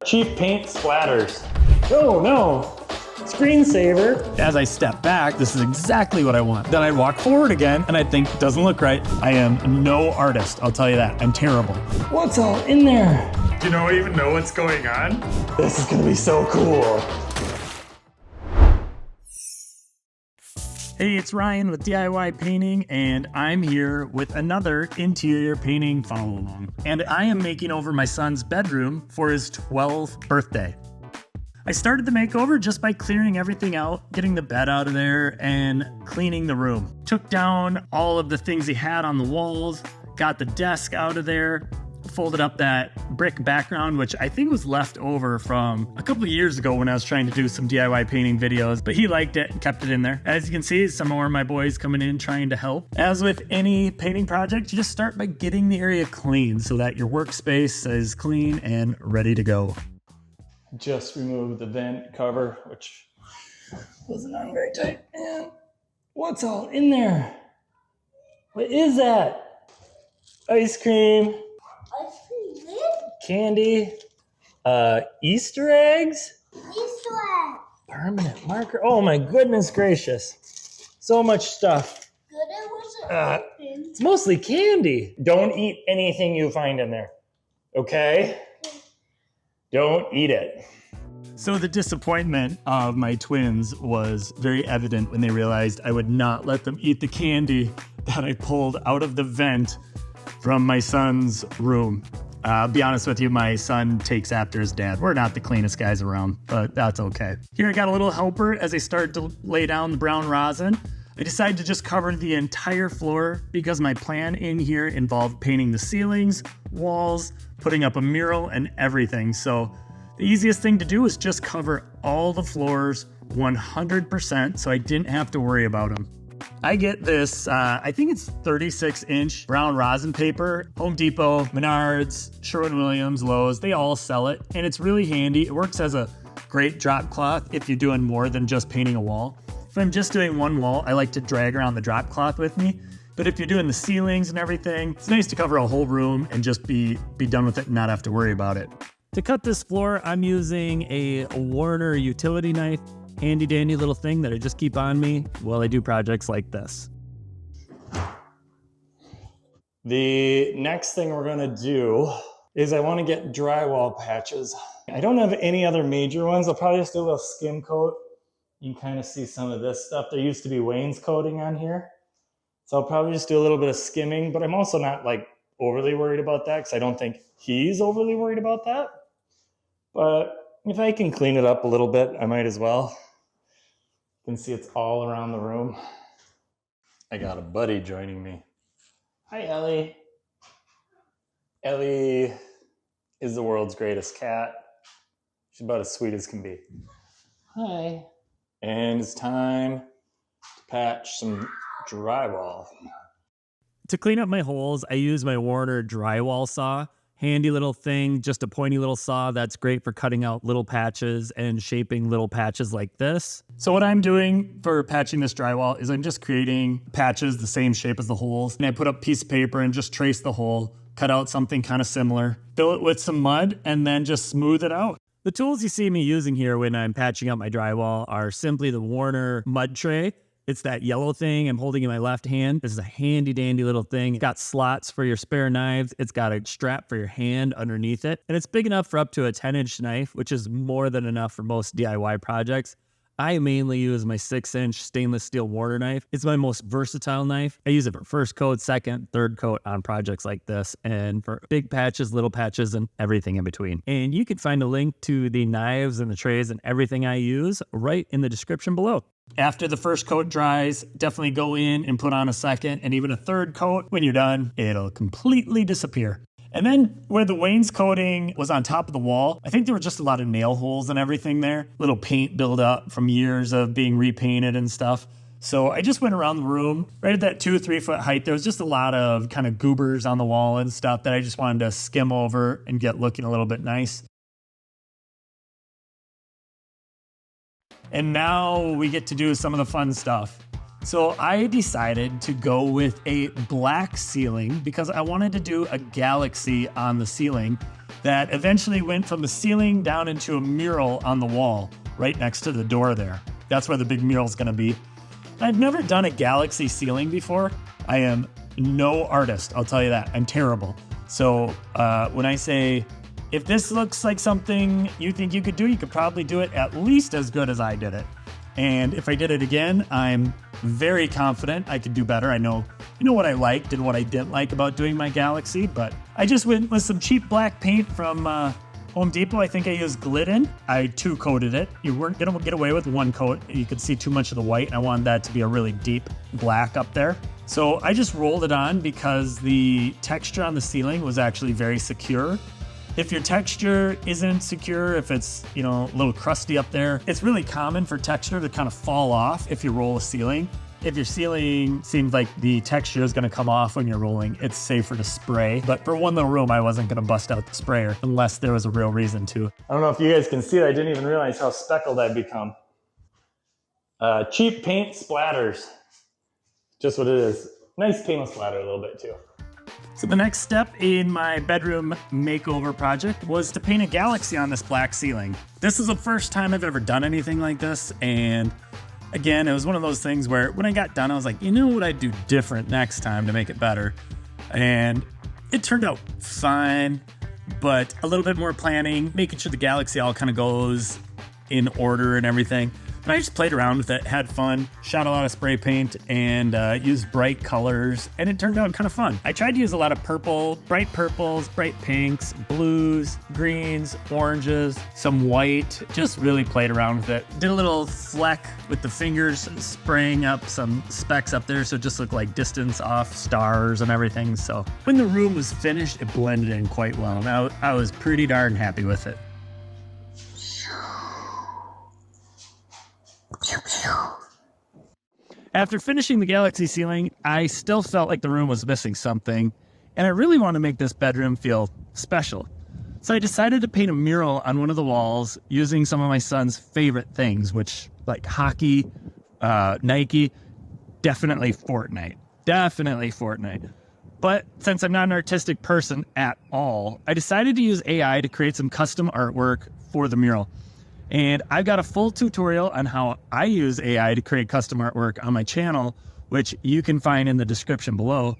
Cheap paint splatters. Oh no, screensaver. As I step back, this is exactly what I want. Then I walk forward again and I think, doesn't look right. I am no artist, I'll tell you that. I'm terrible. What's all in there? Do you even know what's going on? This is gonna be so cool. Hey, it's Ryan with DIY Painting, and I'm here with another interior painting follow along. And I am making over my son's bedroom for his 12th birthday. I started the makeover just by clearing everything out, getting the bed out of there, and cleaning the room. Took down all of the things he had on the walls, got the desk out of there, folded up that brick background, which I think was left over from a couple of years ago when I was trying to do some DIY painting videos, but he liked it and kept it in there. As you can see, some more of my boys coming in trying to help. As with any painting project, you just start by getting the area clean so that your workspace is clean and ready to go. Just removed the vent cover, which wasn't on very tight. And what's all in there? What is that? Ice cream. Candy, Easter eggs, permanent marker. Oh my goodness gracious. So much stuff. It's mostly candy. Don't eat anything you find in there, okay? Don't eat it. So the disappointment of my twins was very evident when they realized I would not let them eat the candy that I pulled out of the vent from my son's room. I'll be honest with you, my son takes after his dad. We're not the cleanest guys around, but that's okay. Here I got a little helper as I started to lay down the brown rosin. I decided to just cover the entire floor because my plan in here involved painting the ceilings, walls, putting up a mural, and everything. So the easiest thing to do is just cover all the floors 100% so I didn't have to worry about them. I get this, I think it's 36-inch brown rosin paper. Home Depot, Menards, Sherwin-Williams, Lowe's, they all sell it, and it's really handy. It works as a great drop cloth if you're doing more than just painting a wall. If I'm just doing one wall, I like to drag around the drop cloth with me. But if you're doing the ceilings and everything, it's nice to cover a whole room and just be done with it and not have to worry about it. To cut this floor, I'm using a Warner utility knife. Handy dandy little thing that I just keep on me while I do projects like this. The next thing we're gonna do is I wanna get drywall patches. I don't have any other major ones. I'll probably just do a little skim coat. You can kind of see some of this stuff. There used to be wainscoting on here. So I'll probably just do a little bit of skimming, but I'm also not like overly worried about that because I don't think he's overly worried about that. But if I can clean it up a little bit, I might as well. You can see it's all around the room. I got a buddy joining me. Hi, Ellie. Ellie is the world's greatest cat. She's about as sweet as can be. Hi. And it's time to patch some drywall. To clean up my holes, I use my Warner drywall saw. Handy little thing, just a pointy little saw that's great for cutting out little patches and shaping little patches like this. So what I'm doing for patching this drywall is I'm just creating patches the same shape as the holes. And I put up a piece of paper and just trace the hole, cut out something kind of similar, fill it with some mud, and then just smooth it out. The tools you see me using here when I'm patching up my drywall are simply the Warner mud tray. It's that yellow thing I'm holding in my left hand. This is a handy dandy little thing. It's got slots for your spare knives. It's got a strap for your hand underneath it. And it's big enough for up to a 10-inch knife, which is more than enough for most DIY projects. I mainly use my 6-inch stainless steel Warner knife. It's my most versatile knife. I use it for first coat, second, third coat on projects like this, and for big patches, little patches, and everything in between. And you can find a link to the knives and the trays and everything I use right in the description below. After the first coat dries, definitely go in and put on a second and even a third coat. When you're done, it'll completely disappear. And then where the wainscoting was on top of the wall, I think there were just a lot of nail holes and everything there. Little paint buildup from years of being repainted and stuff. So I just went around the room, right at that 2-3 foot height. There was just a lot of kind of goobers on the wall and stuff that I just wanted to skim over and get looking a little bit nice. And now we get to do some of the fun stuff. So I decided to go with a black ceiling because I wanted to do a galaxy on the ceiling that eventually went from the ceiling down into a mural on the wall right next to the door there. That's where the big mural is going to be. I've never done a galaxy ceiling before. I am no artist, I'll tell you that. I'm terrible. So when I say, if this looks like something you think you could do, you could probably do it at least as good as I did it. And if I did it again, I'm very confident I could do better. I know what I liked and what I didn't like about doing my galaxy, but I just went with some cheap black paint from Home Depot. I think I used Glidden. I 2-coated it. You weren't gonna get away with 1 coat. You could see too much of the white. I wanted that to be a really deep black up there. So I just rolled it on because the texture on the ceiling was actually very secure. If your texture isn't secure, if it's, a little crusty up there, it's really common for texture to kind of fall off if you roll a ceiling. If your ceiling seems like the texture is gonna come off when you're rolling, it's safer to spray. But for one little room, I wasn't gonna bust out the sprayer unless there was a real reason to. I don't know if you guys can see it. I didn't even realize how speckled I'd become. Cheap paint splatters. Just what it is. Nice paint will splatter a little bit too. So the next step in my bedroom makeover project was to paint a galaxy on this black ceiling. This is the first time I've ever done anything like this, and again, it was one of those things where when I got done, I was like, you know what I'd do different next time to make it better? And it turned out fine, but a little bit more planning, making sure the galaxy all kind of goes in order and everything. And I just played around with it, had fun, shot a lot of spray paint, and used bright colors, and it turned out kind of fun. I tried to use a lot of bright purples, bright pinks, blues, greens, oranges, some white, just really played around with it. Did a little fleck with the fingers, spraying up some specks up there so it just looked like distance off stars and everything. So when the room was finished, it blended in quite well, and I was pretty darn happy with it. After finishing the galaxy ceiling, I still felt like the room was missing something, and I really want to make this bedroom feel special. So I decided to paint a mural on one of the walls using some of my son's favorite things, which like hockey, Nike, definitely Fortnite. But since I'm not an artistic person at all, I decided to use AI to create some custom artwork for the mural. And I've got a full tutorial on how I use AI to create custom artwork on my channel, which you can find in the description below.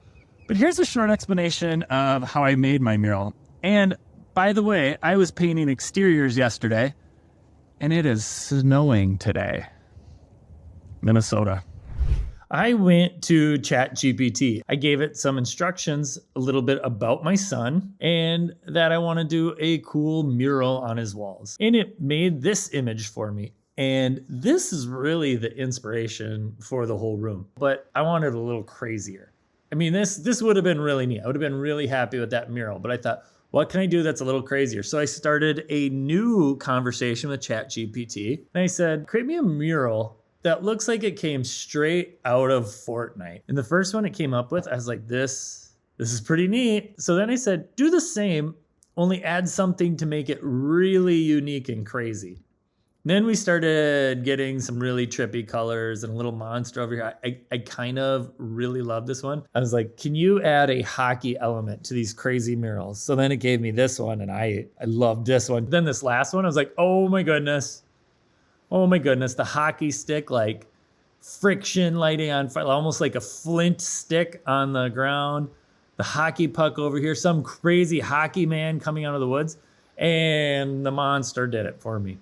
But here's a short explanation of how I made my mural. And by the way, I was painting exteriors yesterday, and it is snowing today. Minnesota. I went to ChatGPT. I gave it some instructions, a little bit about my son, and that I want to do a cool mural on his walls. And it made this image for me. And this is really the inspiration for the whole room. But I wanted a little crazier. I mean, this would have been really neat. I would have been really happy with that mural. But I thought, what can I do that's a little crazier? So I started a new conversation with ChatGPT. And I said, create me a mural that looks like it came straight out of Fortnite. And the first one it came up with, I was like, this is pretty neat. So then I said, do the same, only add something to make it really unique and crazy. Then we started getting some really trippy colors and a little monster over here. I kind of really love this one. I was like, can you add a hockey element to these crazy murals? So then it gave me this one, and I loved this one. Then this last one, I was like, oh my goodness, the hockey stick, like friction lighting on fire, almost like a flint stick on the ground. The hockey puck over here, some crazy hockey man coming out of the woods. And the monster did it for me.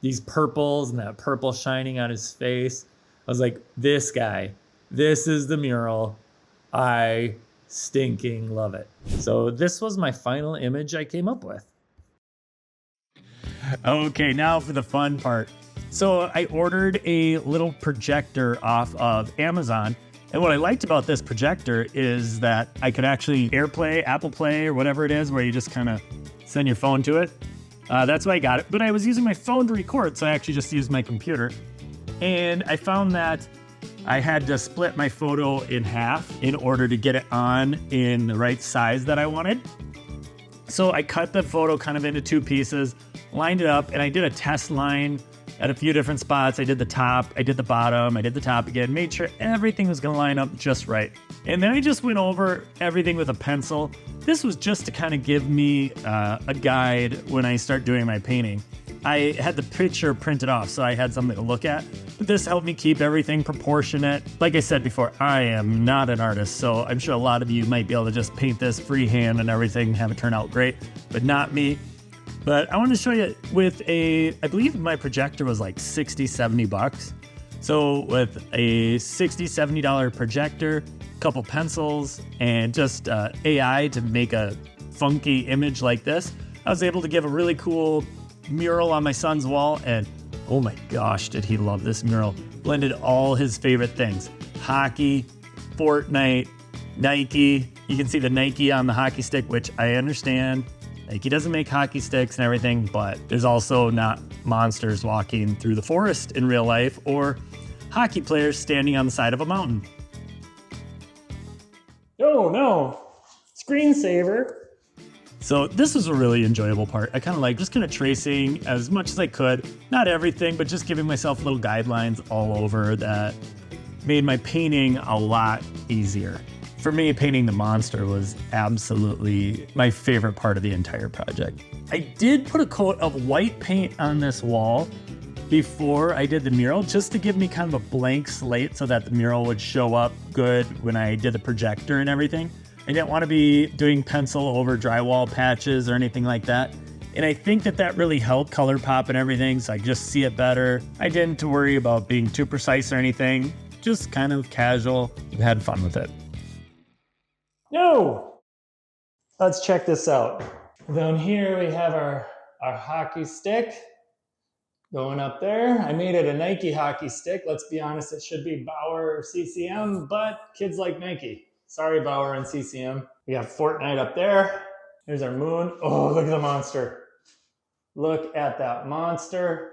These purples and that purple shining on his face. I was like, this guy, this is the mural. I stinking love it. So this was my final image I came up with. Okay, now for the fun part. So I ordered a little projector off of Amazon. And what I liked about this projector is that I could actually AirPlay, Apple Play, or whatever it is, where you just kind of send your phone to it. That's why I got it. But I was using my phone to record, so I actually just used my computer. And I found that I had to split my photo in half in order to get it on in the right size that I wanted. So I cut the photo kind of into 2 pieces, lined it up, and I did a test line at a few different spots. I did the top, I did the bottom, I did the top again, made sure everything was gonna line up just right. And then I just went over everything with a pencil. This was just to kind of give me a guide when I start doing my painting. I had the picture printed off, so I had something to look at. But this helped me keep everything proportionate. Like I said before, I am not an artist, so I'm sure a lot of you might be able to just paint this freehand and everything, have it turn out great, but not me. But I wanted to show you with I believe my projector was like 60, 70 bucks. So with a $60, $70 projector, a couple pencils, and just AI to make a funky image like this, I was able to give a really cool mural on my son's wall, and oh my gosh, did he love this mural. Blended all his favorite things. Hockey, Fortnite, Nike. You can see the Nike on the hockey stick, which I understand. Nike doesn't make hockey sticks and everything, but there's also not monsters walking through the forest in real life or hockey players standing on the side of a mountain. Oh no, screensaver. So this was a really enjoyable part. I just kind of tracing as much as I could, not everything, but just giving myself little guidelines all over that made my painting a lot easier. For me, painting the monster was absolutely my favorite part of the entire project. I did put a coat of white paint on this wall before I did the mural, just to give me kind of a blank slate so that the mural would show up good when I did the projector and everything. I didn't want to be doing pencil over drywall patches or anything like that. And I think that really helped color pop and everything, so I just see it better. I didn't worry about being too precise or anything, just kind of casual. I had fun with it. No! Let's check this out. Down here we have our hockey stick going up there. I made it a Nike hockey stick. Let's be honest, it should be Bauer or CCM, but kids like Nike. Sorry, Bauer and CCM. We have Fortnite up there. There's our moon. Oh, look at the monster. Look at that monster.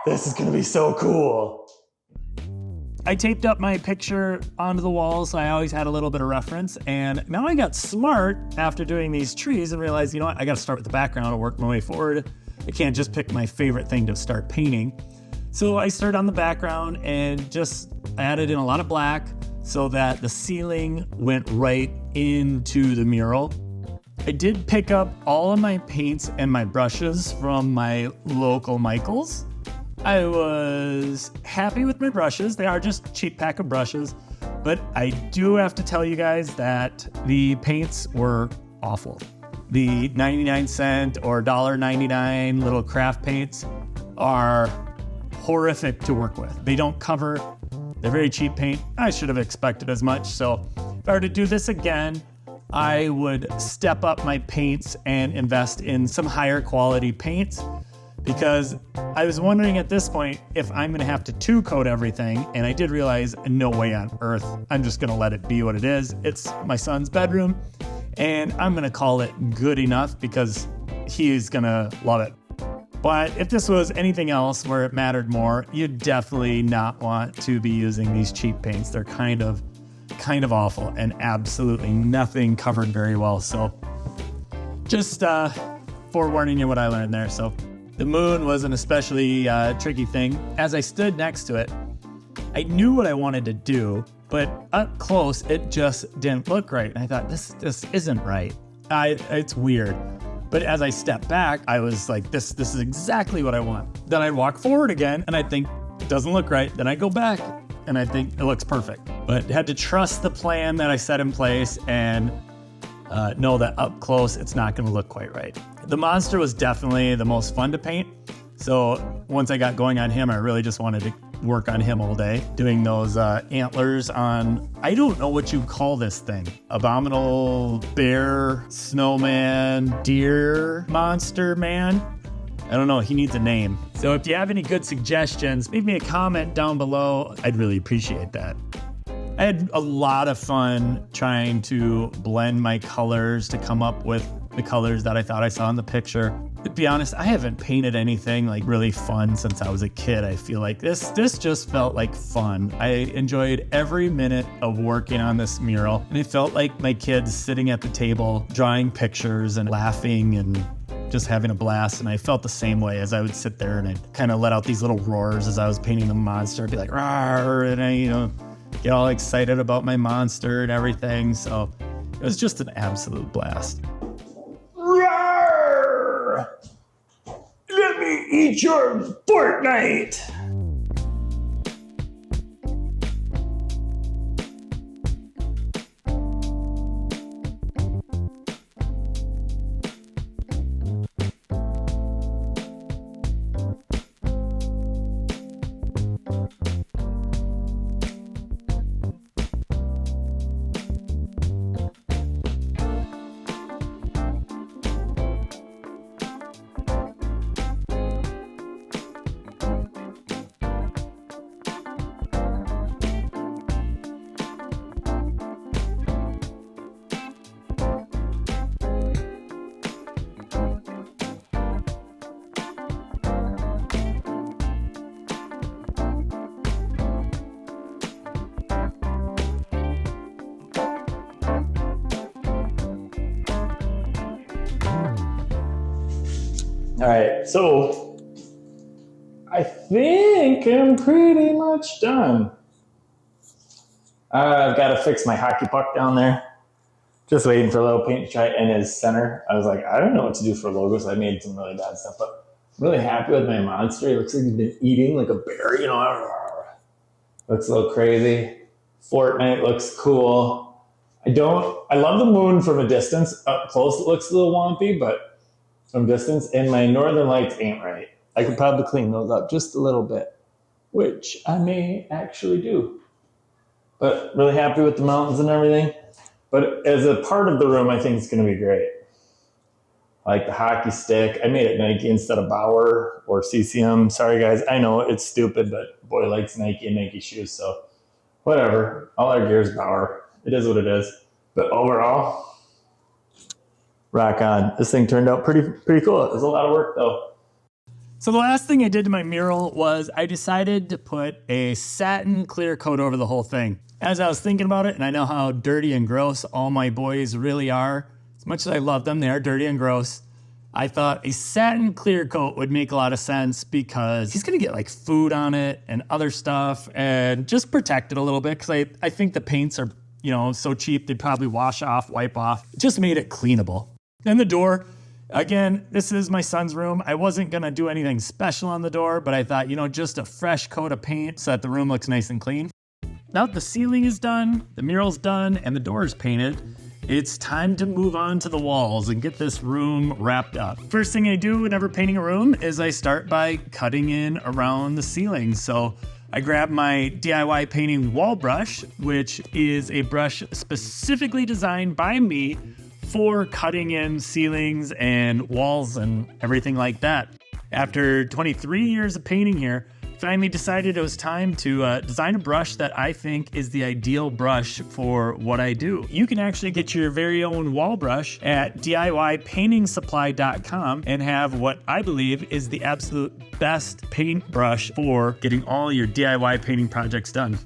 This is gonna be so cool. I taped up my picture onto the wall, so I always had a little bit of reference. And now I got smart after doing these trees and realized, you know what, I gotta start with the background and work my way forward. I can't just pick my favorite thing to start painting. So I started on the background and just added in a lot of black so that the ceiling went right into the mural. I did pick up all of my paints and my brushes from my local Michaels. I was happy with my brushes. They are just a cheap pack of brushes, but I do have to tell you guys that the paints were awful. The 99-cent or $1.99 little craft paints are horrific to work with. They don't cover. They're very cheap paint. I should have expected as much. So if I were to do this again, I would step up my paints and invest in some higher quality paints, because I was wondering at this point if I'm gonna have to two coat everything, and I did realize no way on earth I'm just gonna let it be what it is. It's my son's bedroom, and I'm gonna call it good enough because he's gonna love it. But if this was anything else where it mattered more, you'd definitely not want to be using these cheap paints. They're kind of awful and absolutely nothing covered very well. So just forewarning you what I learned there. So the moon was an especially tricky thing. As I stood next to it, I knew what I wanted to do, but up close, it just didn't look right. And I thought, this isn't right. It's weird. But as I stepped back, I was like, this is exactly what I want. Then I'd walk forward again, and I'd think, it doesn't look right. Then I'd go back, and I think it looks perfect. But had to trust the plan that I set in place and know that up close, it's not gonna look quite right. The monster was definitely the most fun to paint. So once I got going on him, I really just wanted to work on him all day, doing those antlers on, I don't know what you call this thing. Abominable bear, snowman, deer, monster man. I don't know, he needs a name. So if you have any good suggestions, leave me a comment down below. I'd really appreciate that. I had a lot of fun trying to blend my colors to come up with the colors that I thought I saw in the picture. To be honest, I haven't painted anything like really fun since I was a kid. I feel like this just felt like fun. I enjoyed every minute of working on this mural, and it felt like my kids sitting at the table drawing pictures and laughing and just having a blast. And I felt the same way as I would sit there and I'd kind of let out these little roars as I was painting the monster. I'd be like, "Rawr," and I, get all excited about my monster and everything. So it was just an absolute blast. Roar! Let me eat your Fortnite! All right, so I think I'm pretty much done. I've got to fix my hockey puck down there. Just waiting for a little paint to try in his center. I was like, I don't know what to do for logos. I made some really bad stuff, but I'm really happy with my monster. He looks like he's been eating like a bear, you know. Looks a little crazy. Fortnite looks cool. I love the moon from a distance. Up close it looks a little wompy, but from distance, and my northern lights ain't right. I could probably clean those up just a little bit, which I may actually do. But really happy with the mountains and everything. But as a part of the room, I think it's going to be great. I like the hockey stick. I made it Nike instead of Bauer or CCM. Sorry, guys. I know it's stupid, but boy likes Nike and Nike shoes, so whatever. All our gear is Bauer. It is what it is. But overall, rock on. This thing turned out pretty cool. It was a lot of work, though. So the last thing I did to my mural was I decided to put a satin clear coat over the whole thing. As I was thinking about it, and I know how dirty and gross all my boys really are, as much as I love them, they are dirty and gross. I thought a satin clear coat would make a lot of sense because he's gonna get like food on it and other stuff and just protect it a little bit because I think the paints are, so cheap they'd probably wash off, wipe off. It just made it cleanable. Then the door, again, this is my son's room. I wasn't gonna do anything special on the door, but I thought, just a fresh coat of paint so that the room looks nice and clean. Now that the ceiling is done, the mural's done, and the door is painted, it's time to move on to the walls and get this room wrapped up. First thing I do whenever painting a room is I start by cutting in around the ceiling. So I grab my DIY painting wall brush, which is a brush specifically designed by me for cutting in ceilings and walls and everything like that. After 23 years of painting here, finally decided it was time to design a brush that I think is the ideal brush for what I do. You can actually get your very own wall brush at DIYpaintingsupply.com and have what I believe is the absolute best paintbrush for getting all your DIY painting projects done.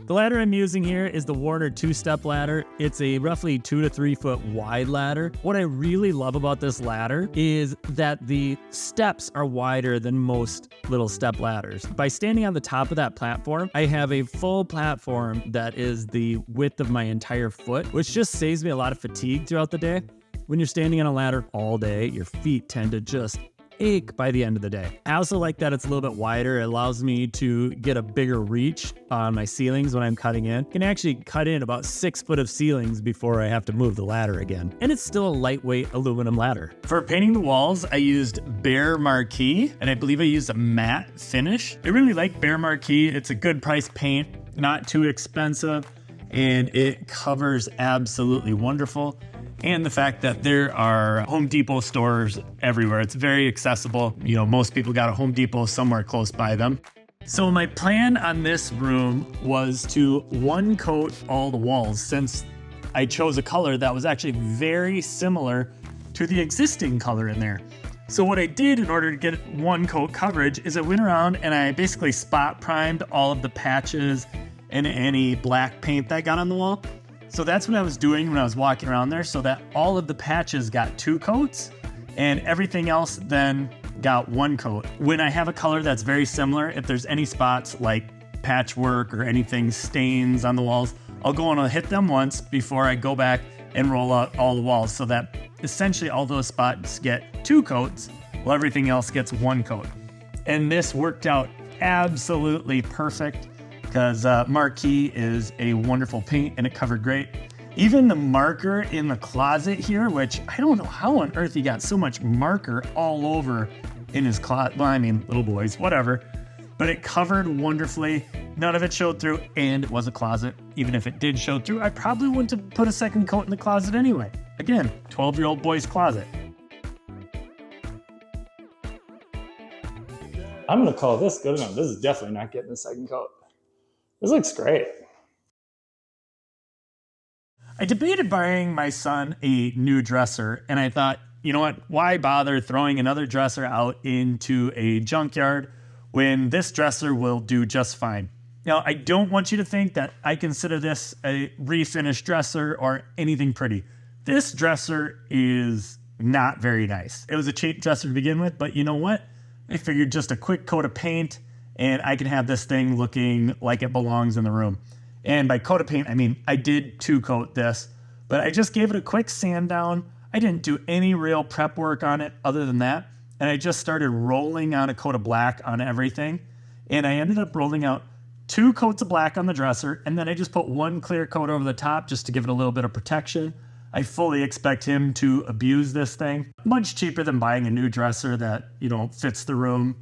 The ladder I'm using here is the Warner 2-step ladder. It's a roughly 2 to 3 foot wide ladder. What I really love about this ladder is that the steps are wider than most little step ladders. By standing on the top of that platform, I have a full platform that is the width of my entire foot, which just saves me a lot of fatigue throughout the day. When you're standing on a ladder all day, your feet tend to just ache by the end of the day. I also like that it's a little bit wider. It allows me to get a bigger reach on my ceilings when I'm cutting in. I can actually cut in about 6 foot of ceilings before I have to move the ladder again. And it's still a lightweight aluminum ladder. For painting the walls, I used Behr Marquee, and I believe I used a matte finish. I really like Behr Marquee. It's a good price paint, not too expensive, and it covers absolutely wonderful. And the fact that there are Home Depot stores everywhere. It's very accessible. Most people got a Home Depot somewhere close by them. So my plan on this room was to one coat all the walls since I chose a color that was actually very similar to the existing color in there. So what I did in order to get one coat coverage is I went around and I basically spot primed all of the patches and any black paint that got on the wall. So that's what I was doing when I was walking around there, so that all of the patches got 2 coats and everything else then got 1 coat. When I have a color that's very similar, if there's any spots like patchwork or anything stains on the walls, I'll go and I'll hit them once before I go back and roll out all the walls, so that essentially all those spots get 2 coats while everything else gets 1 coat. And this worked out absolutely perfect because Marquee is a wonderful paint and it covered great. Even the marker in the closet here, which I don't know how on earth he got so much marker all over in his closet. Well, I mean, little boys, whatever. But it covered wonderfully. None of it showed through, and it was a closet. Even if it did show through, I probably wouldn't have put a second coat in the closet anyway. Again, 12-year-old boy's closet. I'm gonna call this good enough. This is definitely not getting a second coat. This looks great. I debated buying my son a new dresser, and I thought, you know what, why bother throwing another dresser out into a junkyard when this dresser will do just fine. Now, I don't want you to think that I consider this a refinished dresser or anything pretty. This dresser is not very nice. It was a cheap dresser to begin with, but you know what? I figured just a quick coat of paint and I can have this thing looking like it belongs in the room. And by coat of paint, I mean, I did 2-coat this, but I just gave it a quick sand down. I didn't do any real prep work on it other than that. And I just started rolling on a coat of black on everything. And I ended up rolling out 2 coats of black on the dresser. And then I just put 1 clear coat over the top just to give it a little bit of protection. I fully expect him to abuse this thing. Much cheaper than buying a new dresser that, fits the room.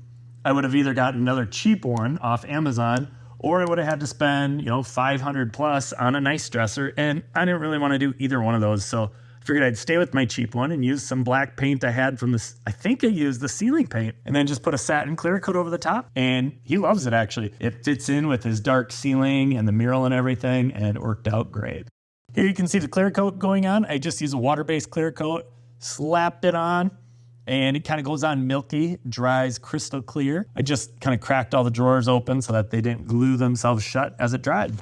I would have either gotten another cheap one off Amazon, or I would have had to spend, $500 plus on a nice dresser. And I didn't really want to do either one of those. So I figured I'd stay with my cheap one and use some black paint I had from this. I think I used the ceiling paint, and then just put a satin clear coat over the top. And he loves it, actually. It fits in with his dark ceiling and the mural and everything, and it worked out great. Here you can see the clear coat going on. I just used a water-based clear coat, slapped it on, and it kind of goes on milky, dries crystal clear. I just kind of cracked all the drawers open so that they didn't glue themselves shut as it dried.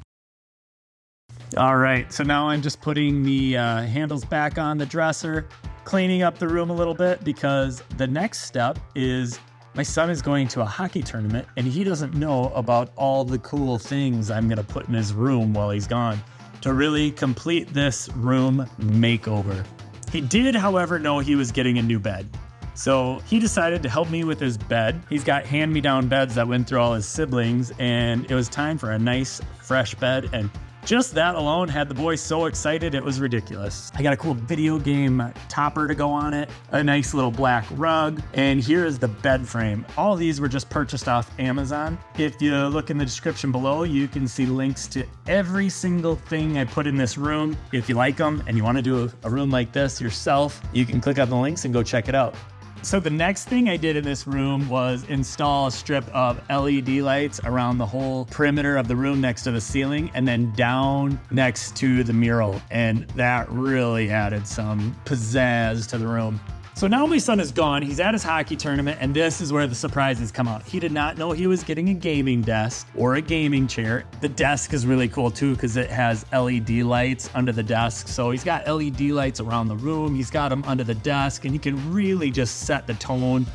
All right, so now I'm just putting the handles back on the dresser, cleaning up the room a little bit, because the next step is my son is going to a hockey tournament and he doesn't know about all the cool things I'm gonna put in his room while he's gone to really complete this room makeover. He did, however, know he was getting a new bed. So he decided to help me with his bed. He's got hand-me-down beds that went through all his siblings, and it was time for a nice, fresh bed. And just that alone had the boys so excited, it was ridiculous. I got a cool video game topper to go on it, a nice little black rug, and here is the bed frame. All of these were just purchased off Amazon. If you look in the description below, you can see links to every single thing I put in this room. If you like them and you want to do a room like this yourself, you can click on the links and go check it out. So the next thing I did in this room was install a strip of LED lights around the whole perimeter of the room next to the ceiling, and then down next to the mural. And that really added some pizzazz to the room. So now my son is gone. He's at his hockey tournament, and this is where the surprises come out. He did not know he was getting a gaming desk or a gaming chair. The desk is really cool too, because it has LED lights under the desk. So he's got LED lights around the room. He's got them under the desk, and he can really just set the tone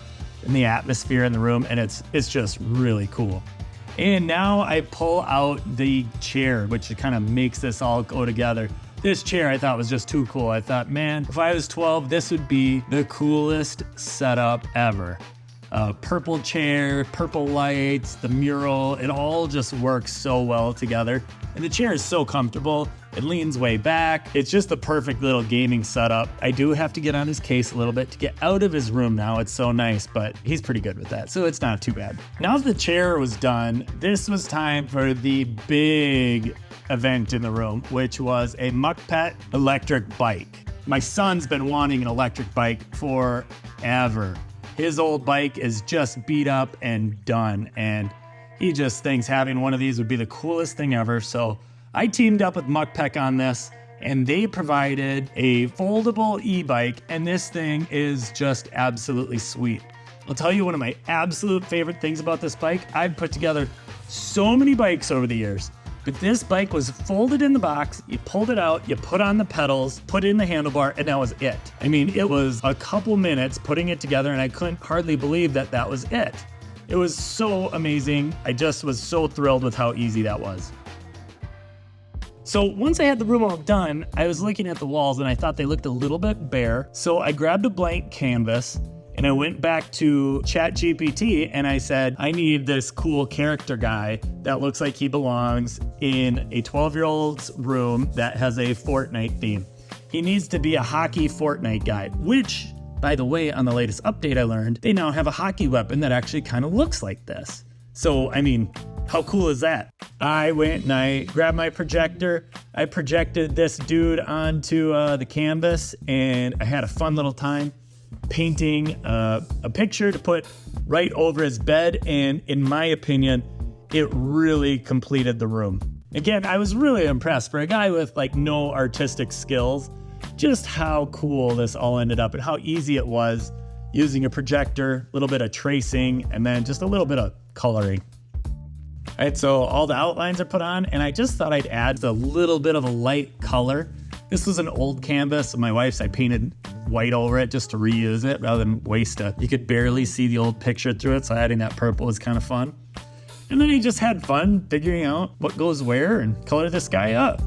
and the atmosphere in the room, and it's just really cool. And now I pull out the chair, which kind of makes this all go together. This chair I thought was just too cool. I thought, man, if I was 12, this would be the coolest setup ever. Purple chair, purple lights, the mural, it all just works so well together. And the chair is so comfortable. It leans way back. It's just the perfect little gaming setup. I do have to get on his case a little bit to get out of his room now. It's so nice, but he's pretty good with that, so it's not too bad. Now that the chair was done, this was time for the big event in the room, which was a Muckpet electric bike. My son's been wanting an electric bike forever. His old bike is just beat up and done, and he just thinks having one of these would be the coolest thing ever. So I teamed up with Muckpet on this, and they provided a foldable e-bike, and this thing is just absolutely sweet. I'll tell you one of my absolute favorite things about this bike. I've put together so many bikes over the years, but this bike was folded in the box, you pulled it out, you put on the pedals, put in the handlebar, and that was it. I mean, it was a couple minutes putting it together, and I couldn't hardly believe that that was it. It was so amazing. I just was so thrilled with how easy that was. So once I had the room all done, I was looking at the walls and I thought they looked a little bit bare. So I grabbed a blank canvas and I went back to ChatGPT and I said, I need this cool character guy that looks like he belongs in a 12-year-old's room that has a Fortnite theme. He needs to be a hockey Fortnite guy, which, by the way, on the latest update I learned, they now have a hockey weapon that actually kind of looks like this. So, I mean, how cool is that? I went and I grabbed my projector. I projected this dude onto the canvas and I had a fun little time painting a picture to put right over his bed. And in my opinion, it really completed the room. Again, I was really impressed for a guy with like no artistic skills, just how cool this all ended up and how easy it was using a projector, a little bit of tracing, and then just a little bit of coloring. All right, so all the outlines are put on, and I just thought I'd add a little bit of a light color. This was an old canvas of my wife's. I painted white over it just to reuse it rather than waste it. You could barely see the old picture through it, so adding that purple was kind of fun. And then I just had fun figuring out what goes where and color this guy up.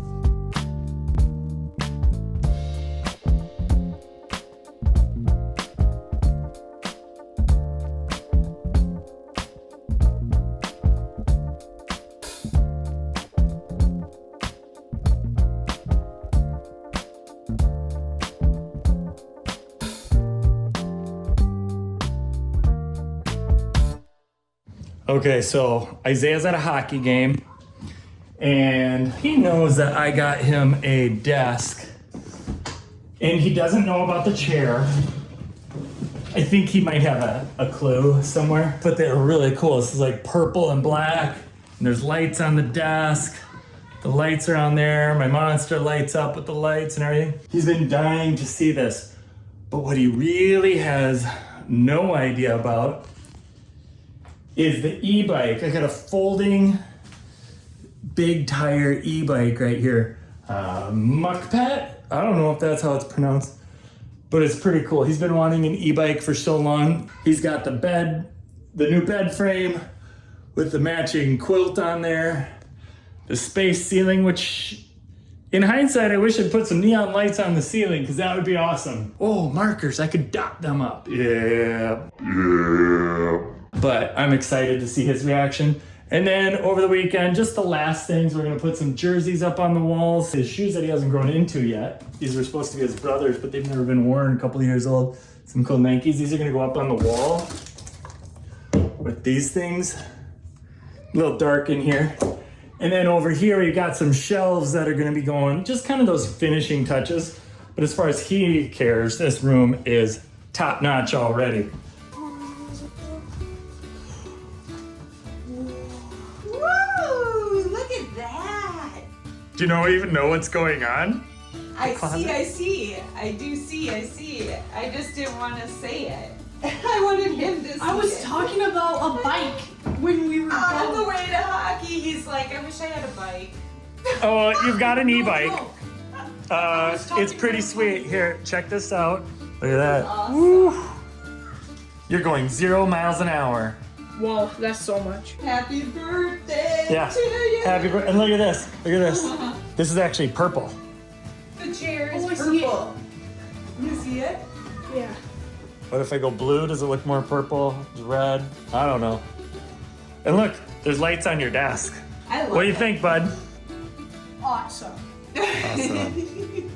Okay, so Isaiah's at a hockey game and he knows that I got him a desk and he doesn't know about the chair. I think he might have a clue somewhere, but they're really cool. This is like purple and black and there's lights on the desk. The lights are on there. My monster lights up with the lights and everything. He's been dying to see this, but what he really has no idea about is the e-bike. I got a folding big tire e-bike right here. Muckpet? I don't know if that's how it's pronounced, but it's pretty cool. He's been wanting an e-bike for so long. He's got the bed, the new bed frame with the matching quilt on there, the space ceiling, which in hindsight, I wish I'd put some neon lights on the ceiling because that would be awesome. Oh, markers, I could dot them up. Yeah. But I'm excited to see his reaction. And then over the weekend, just the last things, we're gonna put some jerseys up on the walls. His shoes that he hasn't grown into yet. These were supposed to be his brother's, but they've never been worn, a couple of years old. Some cool Nikes. These are gonna go up on the wall with these things. A little dark in here. And then over here, we got some shelves that are gonna be going, just kind of those finishing touches. But as far as he cares, this room is top notch already. Do you even know what's going on? I see. I see. I just didn't want to say it. I wanted him to see I was talking about a bike when we were on the way to hockey. He's like, I wish I had a bike. Oh, you've got an e-bike. No. It's pretty sweet. Here, check this out. Look at that. Awesome. Woo. You're going 0 miles an hour. Whoa, that's so much. Happy birthday Yeah. to you. Happy birthday. And look at this. Look at this. This is actually purple. The chair is Oh, I see purple. You see it? Yeah. What if I go blue? Does it look more purple? Red? I don't know. And look, there's lights on your desk. I love What do you it. think, bud? Awesome. Awesome.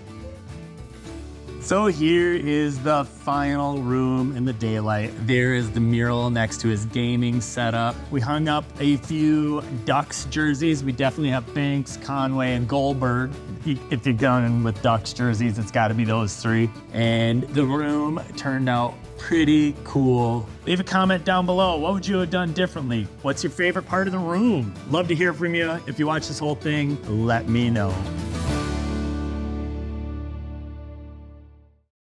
So here is the final room in the daylight. There is the mural next to his gaming setup. We hung up a few Ducks jerseys. We definitely have Banks, Conway, and Goldberg. If you're going with Ducks jerseys, it's gotta be those three. And the room turned out pretty cool. Leave a comment down below. What would you have done differently? What's your favorite part of the room? Love to hear from you. If you watch this whole thing, let me know.